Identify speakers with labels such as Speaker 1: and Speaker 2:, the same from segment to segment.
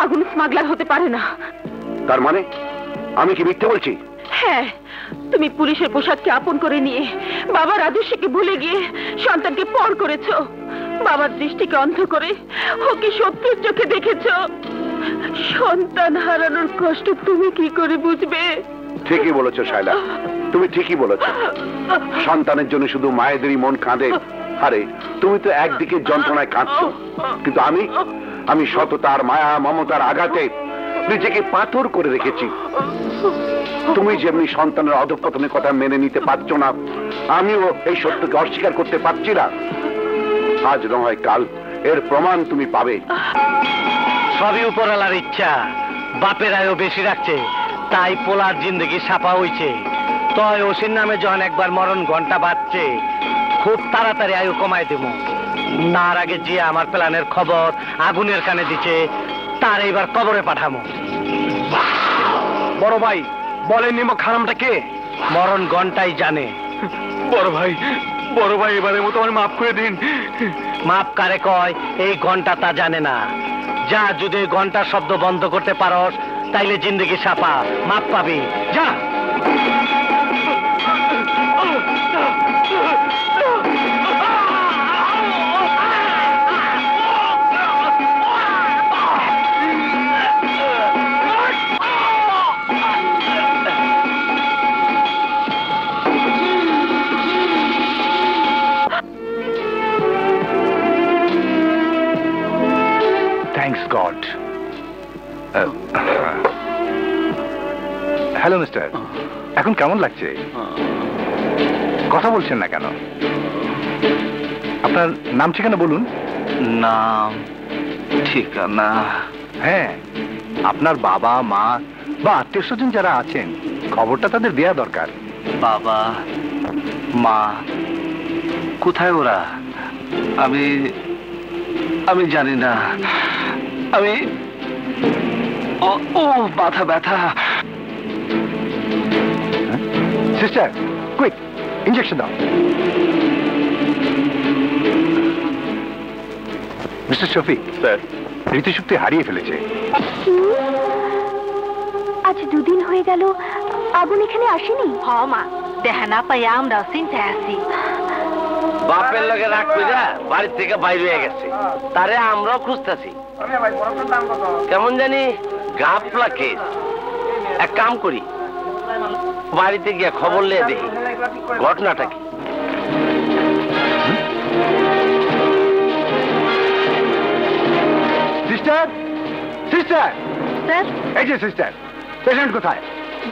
Speaker 1: আগুন স্মাগলার হতে পারে না।
Speaker 2: তার মানে আমি কি মিথ্যে বলছি?
Speaker 1: হ্যাঁ, তুমি পুলিশের পোশাককে আপন করে নিয়ে বাবার আদর্শকে ভুলে গিয়ে সন্তানকে পর করেছো। বাবার দৃষ্টিকে অন্ধ করে ওকে শত্রুর চোখে দেখেছো। সন্তান হারানোর কষ্ট তুমি কি করে বুঝবে?
Speaker 2: ঠিকই বলেছো শায়লা, তুমি ঠিকই বলেছো। সন্তানের জন্য শুধু মায়েদেরই মন কাঁদে। আরে তুমি তো একদিকে যন্ত্রণায় কাঁদছো, কিন্তু আমি সততার মায়া মমতার আঘাতে নিজেকে পাথর করে রেখেছি। তুমি যেমনি সন্তানের অধঃপতনের কথা মেনে নিতে পারছো না, আমিও এই সত্যকে অস্বীকার করতে পারছি না। আজ নয় কাল এর প্রমাণ তুমি পাবে।
Speaker 3: সবই উপরওয়ালার ইচ্ছা। বাপের আয়ও বেশি রাখছে, তাই পোলার জিন্দগি সাফা হইছে। তয় ওসির নামে যখন একবার মরণ ঘন্টা বাজছে, খুব তাড়াতাড়ি আয়ু কমায় দেব। তার আগে যে আমার প্ল্যানের খবর আগুনের কানে দিচ্ছে, তার এইবার কবরে পাঠামো।
Speaker 4: বড় ভাই বলেন নিমক হারামটা কে?
Speaker 3: মরণ ঘন্টাই জানে।
Speaker 4: বড় ভাই এবারের মতো আমার মাফ করে দিন।
Speaker 3: মাপ কারে কয় এই ঘন্টা তা জানে না। যা, যদি ঘন্টার শব্দ বন্ধ করতে পারস তাইলে জিন্দগি সাফা, মাপ পাবি। যা।
Speaker 4: Thanks god. হ্যালো মিস্টার, এখন কেমন লাগছে? কথা বলছেন না কেন? আপনার নাম ঠিকানা বলুন।
Speaker 3: নাম ঠিকানা?
Speaker 4: হ্যাঁ, আপনার বাবা মা বা আত্মীয় স্বজন যারা আছেন খবরটা তাদের দেয়া দরকার।
Speaker 3: বাবা মা কোথায় ওরা? আমি জানি না। ও মাথা ব্যথা।
Speaker 4: সিস্টার, কুইক ইনজেকশন দাও। মিস্টার শফিক স্যার, ঋতুশক্তি হারিয়ে ফেলেছে।
Speaker 1: আজ দুদিন হয়ে গেল আগুন এখানে আসেনি। হ মা, দেখা না পাই আমরা চিন্তায় আছি।
Speaker 3: বাপের লগে রাগ কইরা বাড়ি থেকে বাইরে হয়ে গেছে, তারে আমরাও খুঁজতেছি। কেমন জানি গাফলা কেস। এক কাম করি, বাড়িতে গিয়ে খবর নিয়ে দেখি ঘটনাটা কি।
Speaker 4: সিস্টার, সিস্টার,
Speaker 1: স্যার,
Speaker 4: এই যে সিস্টার, পেশেন্ট কোথায়?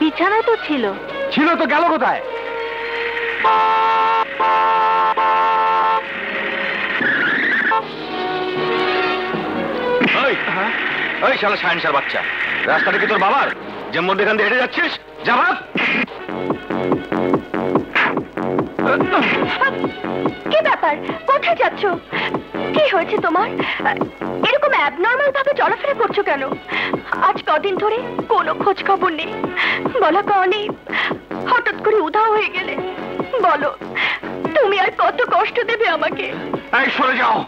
Speaker 1: বিছানায় তো ছিল।
Speaker 4: ছিল তো, গেল কোথায়?
Speaker 2: ওই শালা সায়েন্সের বাচ্চা, রাস্তাটা কি তোর বাবার যে মধ্যেখান দিয়ে হেঁটে যাচ্ছিস? যা ভাগ।
Speaker 1: কি ব্যাপার, কোথায় যাচ্ছ? কি হয়েছে তোমার? এরকম অ্যাবনর্মাল ভাবে চলাফেরা করছো কেন? আজ কদিন ধরে কোনো খোঁজ খবর নেই, বলা কওনি, হঠাৎ করে উধাও হয়ে গেলে। বলো, তুমি আর কত কষ্ট দেবে আমাকে?
Speaker 4: এই সরে যাও।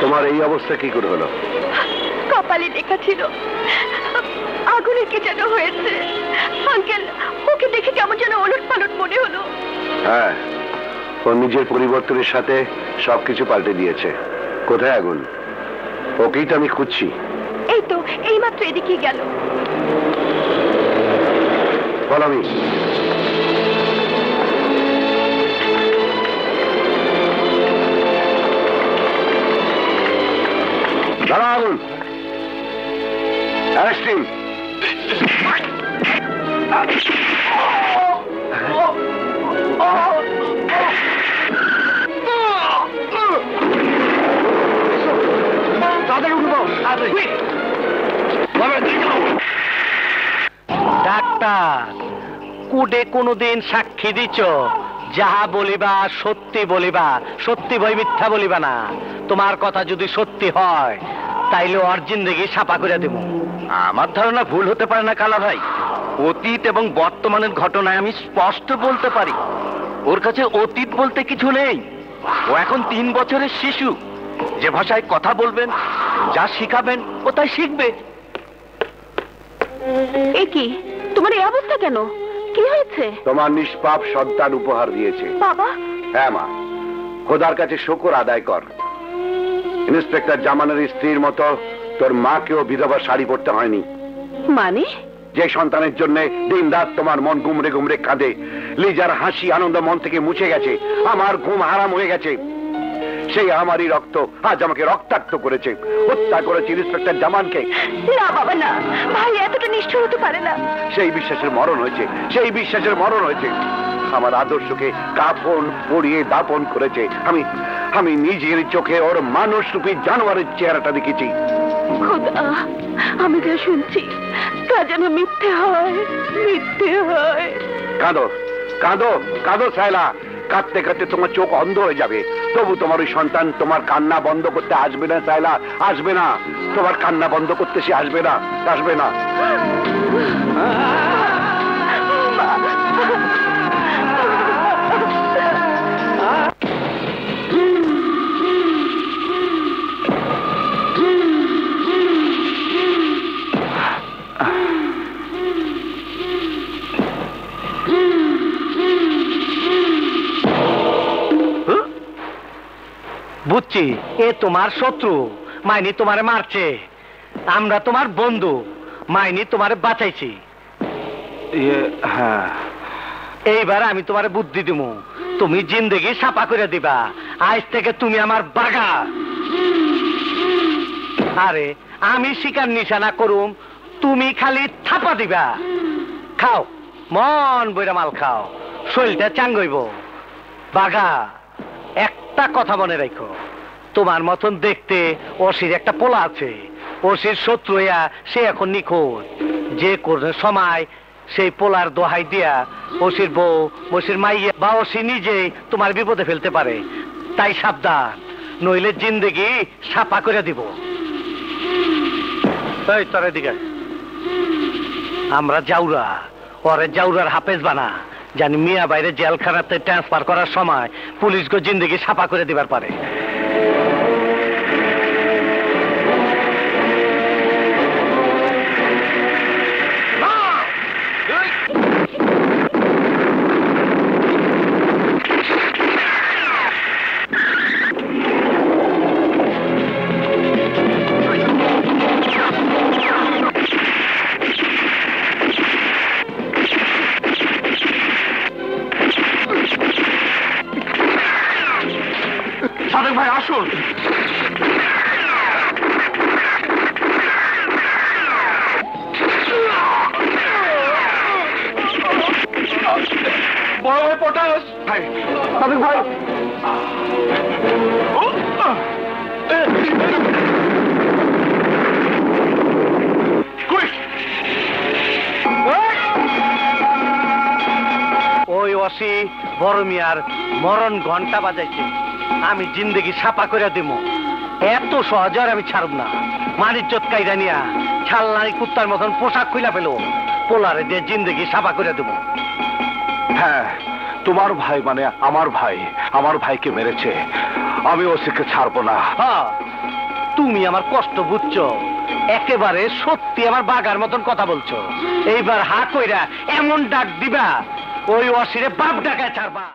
Speaker 2: তোমার এই অবস্থা কি করে হলো?
Speaker 1: কপালে লেখা ছিল আগুনের কি যেন হয়েছে। আঙ্কেল, ওকে দেখে কেমন যেন ওলট পালট মনে হলো।
Speaker 2: হ্যাঁ, ও নিজের পরিবর্তনের সাথে সবকিছু পাল্টে দিয়েছে। কোথায় আগুন? ওকেই তো আমি খুঁজছি।
Speaker 1: এই তো এইমাত্র এদিকে গেল।
Speaker 2: বল আমি। দাঁড়া আগুন, অ্যারেস্ট হিম।
Speaker 3: ডাক্তার, কুডে কোনদিন সাক্ষী দিছ? যাহা বলিবা সত্যি বলিবা, সত্যি বই মিথ্যা বলিবা না। তোমার কথা যদি সত্যি হয় তাইলে ওর জিন্দেগি সাফা করে দেব।
Speaker 2: আমার ধারণা ভুল হতে পারে না কালা ভাই। অতীত এবং বর্তমানের ঘটনায় আমি স্পষ্ট বলতে পারি
Speaker 3: ওর কাছে অতীত বলতে কিছু নেই। ও এখন 3 বছরের শিশু। যে ভাষায় কথা বলবেন, যা শিখাবেন ও তাই শিখবে।
Speaker 1: এ কি, তোমার এই অবস্থা কেন? কি হয়েছে?
Speaker 2: তোমার নিষ্পাপ সন্তান উপহার দিয়েছে।
Speaker 1: বাবা,
Speaker 2: হ্যাঁ মা, খোদার কাছে শুকর আদায় কর। ইন্সপেক্টর জামানের স্ত্রীর মতো তোর মাকেও বিধবা শাড়ি পরতে হয়নি।
Speaker 1: মানে?
Speaker 2: যে সন্তানের জন্য দিন রাত তোমার মন গুমড়ে গুমড়ে কাঁদে, লিজার হাসি আনন্দ মন থেকে মুছে গেছে, আমার ঘুম হারাম হয়ে গেছে, সেই আমারই রক্ত আজ আমাকে রক্তাক্ত করেছে, হত্যা করেছে ইন্সপেক্টর জামানকে।
Speaker 1: না বাবা না, ভাই এতটা নিষ্ঠুর হতে পারে না।
Speaker 2: সেই বিশ্বাসের মরণ হয়েছে, সেই বিশ্বাসের মরণ হয়েছে। আমার আদর্শকে কাফন পরিয়ে দাপন করেছে। আমি নিজের চোখে ওর মানুষ রূপী জানোয়ারের চেহারাটা দেখেছি।
Speaker 1: খোদা, আমি যা শুনছি তা যেন মিথ্যে হয়, মিথ্যে হয়।
Speaker 2: কাঁদো কাঁদো কাঁদো সায়লা, কাঁদতে কাঁদতে তোমার চোখ অন্ধ হয়ে যাবে। তবু তোমার ওই সন্তান তোমার কান্না বন্ধ করতে আসবে না সায়লা, আসবে না। তোমার কান্না বন্ধ করতে সে আসবে না, আসবে না।
Speaker 3: বুঝছি, এ তোমার শত্রু। মাইনি তোমারে মারছে, আমরা তোমার বন্ধু। মাইনি তোমারে বাঁচাইছি।
Speaker 4: হ্যাঁ,
Speaker 3: এইবার আমি তোমারে বুদ্ধি দিমু, তুমি জিন্দেগি সাপা করে দিবা। আজ থেকে তুমি আমার বাগা। আরে আমি শিকার নিশানা করুম, তুমি খালি থাপা দিবা। খাও, মন বইরা মাল খাও, শরীরটা চাঙ্গইব। বাঘা, একটা কথা মনে রাখো, তোমার মতন দেখতে অসির একটা পোলা আছে। অসির শত্রু হইয়া সে এখন নিখোঁজ। যে কোন সময় সেই পোলার দোহাই দিয়া অসির বউ, অসির মাইয়া বা অসি নিজেই তোমার বিপদে ফেলতে পারে। তাই সাবধান, নইলে জিন্দেগি সাপা করে দিব। এই তোর এদিকে, আমরা জাউরা, ওরে জাউরার হাফেজ বানা, জানি মিয়া বাইরে জেলখানাতে ট্রান্সফার করার সময় পুলিশকে জিন্দেগি সাপা করে দিবার পারে। সাদেক ভাই আসুন। বড় ভাই পটাশ ভাই, সাদেক ভাই। ওই অসি বড় মিয়ার মরণ ঘন্টা বাজাইছে, আমি জিন্দেগি সাপা করে দিব। এত সহজ আর আমি ছাড়ব না। মানিজ্জত কাইরা নিয়া ছালনারি কুত্তার মতন পোশাক খুইলা ফেলো, পোলারে দিয়ে জিন্দেগি সাপা করে দেব।
Speaker 4: হ্যাঁ, তোমার ভাই মানে আমার ভাই, আমার ভাইকে মেরেছে, আমি ওসিকে ছাড়বো না।
Speaker 3: হ্যাঁ, তুমি আমার কষ্ট বুঝছো, একেবারে সত্যি আমার বাগার মতন কথা বলছো। এইবার হা কইরা এমন ডাক দিবা, ওই অসিরে বাপ ডাকায় ছাড়বা।